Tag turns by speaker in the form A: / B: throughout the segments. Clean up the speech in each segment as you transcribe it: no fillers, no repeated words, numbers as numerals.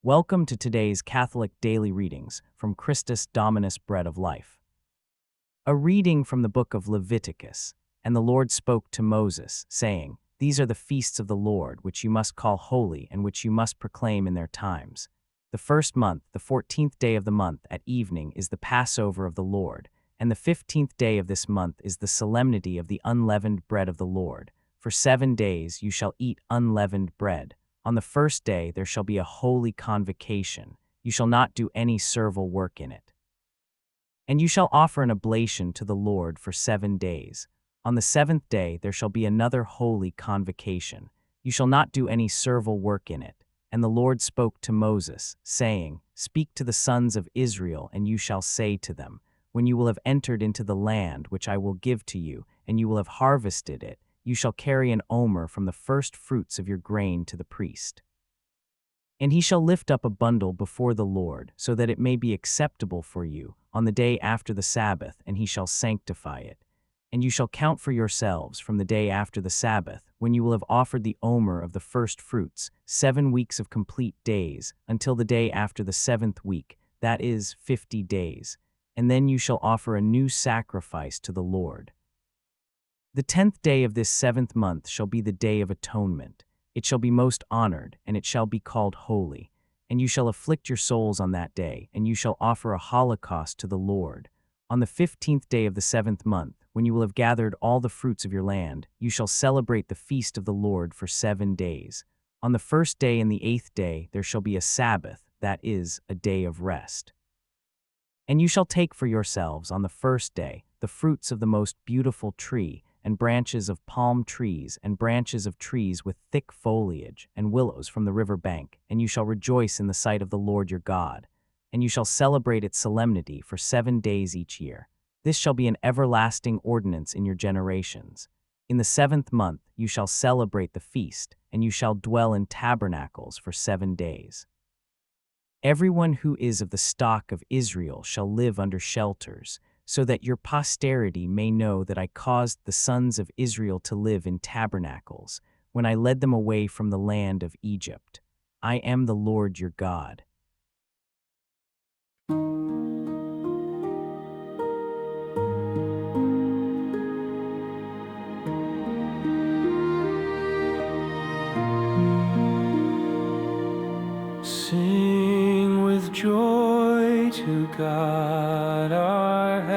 A: Welcome to today's Catholic Daily Readings from Christus Dominus Bread of Life. A reading from the book of Leviticus. And the Lord spoke to Moses, saying, These are the feasts of the Lord, which you must call holy, and which you must proclaim in their times. The first month, the 14th day of the month, at evening, is the Passover of the Lord, and the 15th day of this month is the solemnity of the unleavened bread of the Lord. For 7 days you shall eat unleavened bread. On the first day there shall be a holy convocation. You shall not do any servile work in it. And you shall offer an oblation to the Lord for 7 days. On the 7th day there shall be another holy convocation. You shall not do any servile work in it. And the Lord spoke to Moses, saying, Speak to the sons of Israel, and you shall say to them, When you will have entered into the land which I will give to you, and you will have harvested it, you shall carry an omer from the first fruits of your grain to the priest. And he shall lift up a bundle before the Lord, so that it may be acceptable for you, on the day after the Sabbath, and he shall sanctify it. And you shall count for yourselves from the day after the Sabbath, when you will have offered the omer of the first fruits, 7 weeks of complete days, until the day after the 7th week, that is, 50 days. And then you shall offer a new sacrifice to the Lord. The 10th day of this 7th month shall be the day of atonement. It shall be most honored, and it shall be called holy. And you shall afflict your souls on that day, and you shall offer a holocaust to the Lord. On the 15th day of the 7th month, when you will have gathered all the fruits of your land, you shall celebrate the feast of the Lord for 7 days. On the first day and the 8th day there shall be a Sabbath, that is, a day of rest. And you shall take for yourselves on the first day the fruits of the most beautiful tree, and branches of palm trees, and branches of trees with thick foliage, and willows from the river bank, and you shall rejoice in the sight of the Lord your God. And you shall celebrate its solemnity for 7 days each year. This shall be an everlasting ordinance in your generations. In the 7th month you shall celebrate the feast, and you shall dwell in tabernacles for 7 days. Everyone who is of the stock of Israel shall live under shelters, so that your posterity may know that I caused the sons of Israel to live in tabernacles, when I led them away from the land of Egypt. I am the Lord your God.
B: Sing with joy to God our help.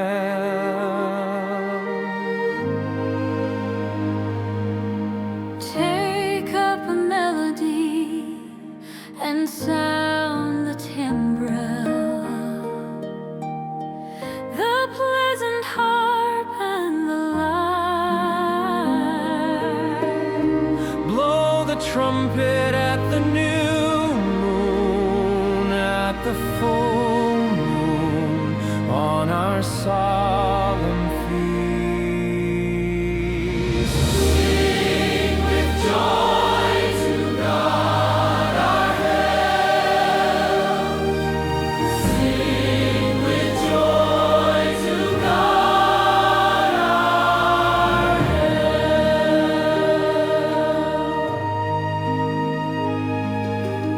C: Take up a melody and sound the timbrel, the pleasant harp and the lyre.
B: Blow the trumpet at the new moon, at the full moon, on our solemn feast. Sing with joy to God our help. Sing with joy to God our help.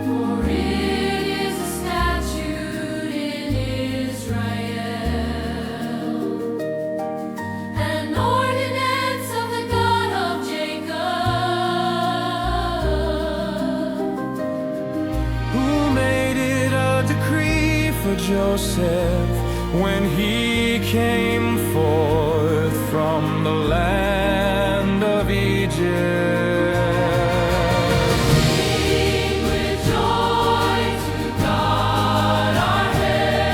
C: For it is a statute in Israel, an ordinance of the God of Jacob.
B: Who made it a decree for Joseph when he came forth from the land of Egypt?
C: Sing with joy to God our help.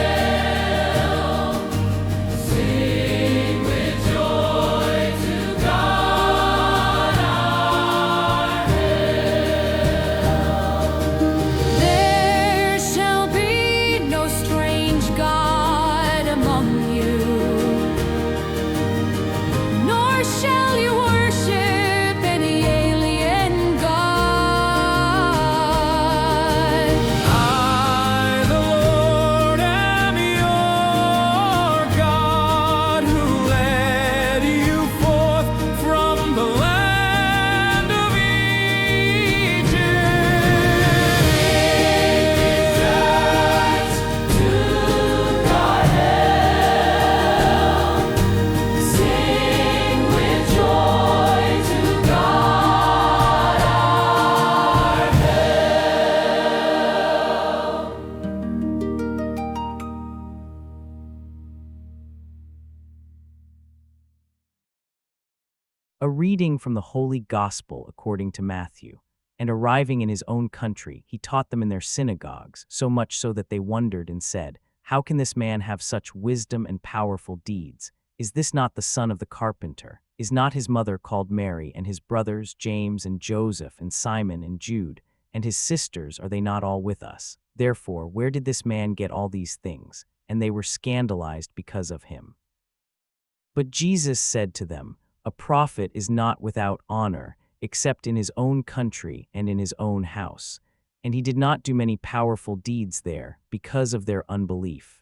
C: Sing with joy to God our help. There shall be no strange God among you.
A: A reading from the Holy Gospel according to Matthew. And arriving in his own country, he taught them in their synagogues, so much so that they wondered and said, "How can this man have such wisdom and powerful deeds? Is this not the son of the carpenter? Is not his mother called Mary, and his brothers James and Joseph and Simon and Jude, and his sisters, are they not all with us? Therefore, where did this man get all these things?" And they were scandalized because of him. But Jesus said to them, "A prophet is not without honor, except in his own country and in his own house." And he did not do many powerful deeds there because of their unbelief.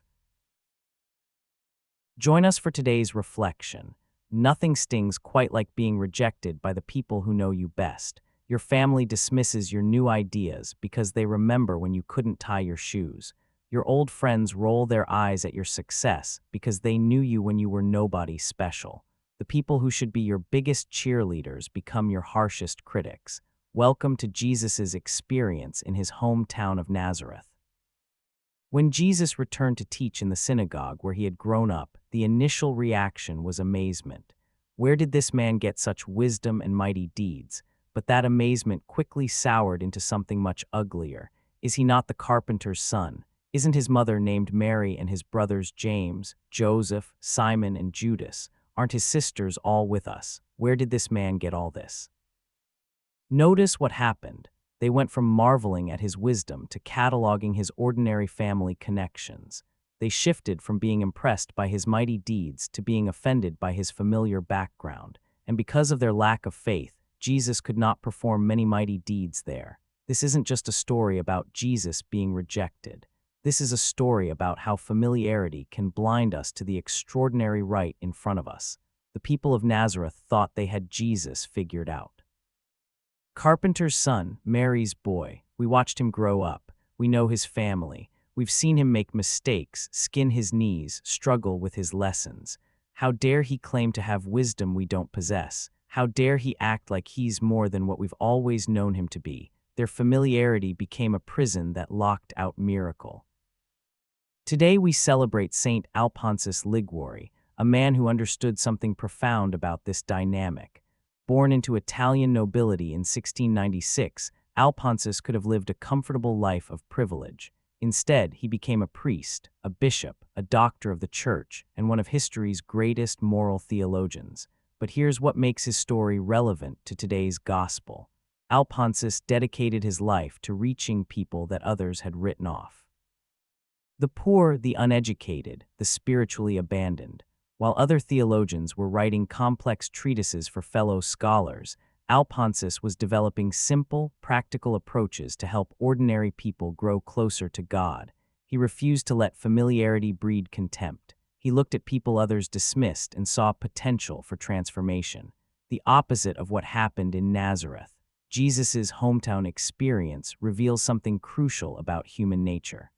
A: Join us for today's reflection. Nothing stings quite like being rejected by the people who know you best. Your family dismisses your new ideas because they remember when you couldn't tie your shoes. Your old friends roll their eyes at your success because they knew you when you were nobody special. The people who should be your biggest cheerleaders become your harshest critics. Welcome to Jesus' experience in his hometown of Nazareth. When Jesus returned to teach in the synagogue where he had grown up, the initial reaction was amazement. Where did this man get such wisdom and mighty deeds? But that amazement quickly soured into something much uglier. Is he not the carpenter's son? Isn't his mother named Mary and his brothers James, Joseph, Simon, and Judas? Aren't his sisters all with us? Where did this man get all this? Notice what happened. They went from marveling at his wisdom to cataloging his ordinary family connections. They shifted from being impressed by his mighty deeds to being offended by his familiar background. And because of their lack of faith, Jesus could not perform many mighty deeds there. This isn't just a story about Jesus being rejected. This is a story about how familiarity can blind us to the extraordinary right in front of us. The people of Nazareth thought they had Jesus figured out. Carpenter's son, Mary's boy. We watched him grow up. We know his family. We've seen him make mistakes, skin his knees, struggle with his lessons. How dare he claim to have wisdom we don't possess? How dare he act like he's more than what we've always known him to be? Their familiarity became a prison that locked out miracle. Today we celebrate Saint Alphonsus Liguori, a man who understood something profound about this dynamic. Born into Italian nobility in 1696, Alphonsus could have lived a comfortable life of privilege. Instead, he became a priest, a bishop, a doctor of the church, and one of history's greatest moral theologians. But here's what makes his story relevant to today's gospel. Alphonsus dedicated his life to reaching people that others had written off. The poor, the uneducated, the spiritually abandoned. While other theologians were writing complex treatises for fellow scholars, Alphonsus was developing simple, practical approaches to help ordinary people grow closer to God. He refused to let familiarity breed contempt. He looked at people others dismissed and saw potential for transformation. The opposite of what happened in Nazareth. Jesus' hometown experience reveals something crucial about human nature.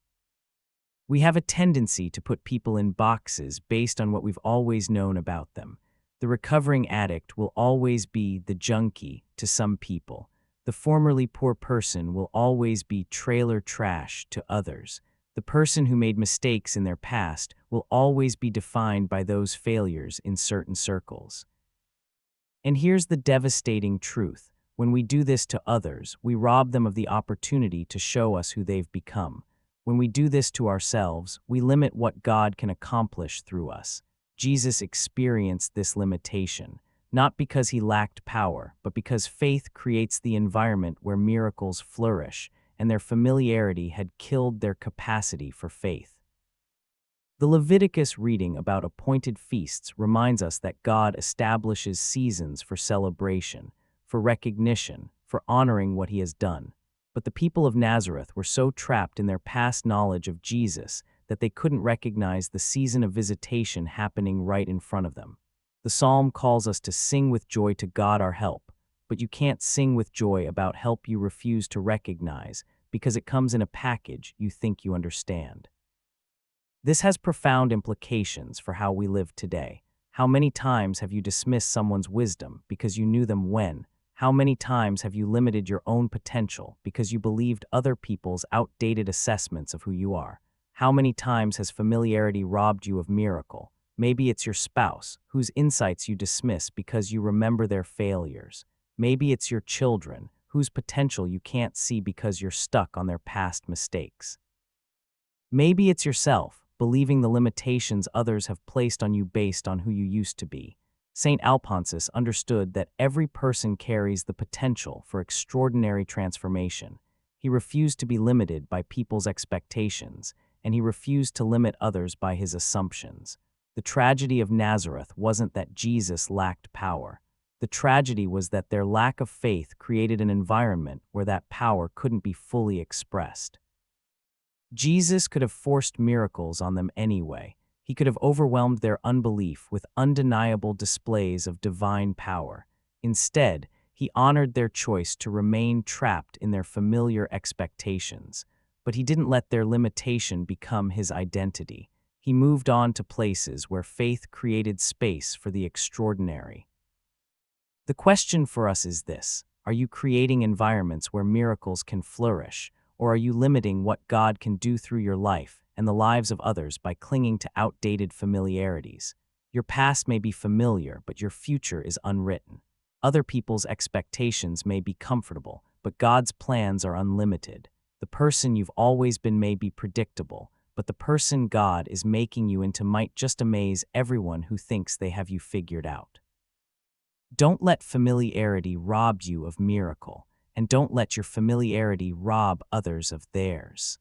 A: We have a tendency to put people in boxes based on what we've always known about them. The recovering addict will always be the junkie to some people. The formerly poor person will always be trailer trash to others. The person who made mistakes in their past will always be defined by those failures in certain circles. And here's the devastating truth. When we do this to others, we rob them of the opportunity to show us who they've become. When we do this to ourselves, we limit what God can accomplish through us. Jesus experienced this limitation, not because he lacked power, but because faith creates the environment where miracles flourish, and their familiarity had killed their capacity for faith. The Leviticus reading about appointed feasts reminds us that God establishes seasons for celebration, for recognition, for honoring what he has done. But the people of Nazareth were so trapped in their past knowledge of Jesus that they couldn't recognize the season of visitation happening right in front of them. The psalm calls us to sing with joy to God our help, but you can't sing with joy about help you refuse to recognize because it comes in a package you think you understand. This has profound implications for how we live today. How many times have you dismissed someone's wisdom because you knew them when? How many times have you limited your own potential because you believed other people's outdated assessments of who you are? How many times has familiarity robbed you of miracle? Maybe it's your spouse, whose insights you dismiss because you remember their failures. Maybe it's your children, whose potential you can't see because you're stuck on their past mistakes. Maybe it's yourself, believing the limitations others have placed on you based on who you used to be. St. Alphonsus understood that every person carries the potential for extraordinary transformation. He refused to be limited by people's expectations, and he refused to limit others by his assumptions. The tragedy of Nazareth wasn't that Jesus lacked power. The tragedy was that their lack of faith created an environment where that power couldn't be fully expressed. Jesus could have forced miracles on them anyway. He could have overwhelmed their unbelief with undeniable displays of divine power. Instead, he honored their choice to remain trapped in their familiar expectations. But he didn't let their limitation become his identity. He moved on to places where faith created space for the extraordinary. The question for us is this: are you creating environments where miracles can flourish, or are you limiting what God can do through your life and the lives of others by clinging to outdated familiarities? Your past may be familiar, but your future is unwritten. Other people's expectations may be comfortable, but God's plans are unlimited. The person you've always been may be predictable, but the person God is making you into might just amaze everyone who thinks they have you figured out. Don't let familiarity rob you of miracle, and don't let your familiarity rob others of theirs.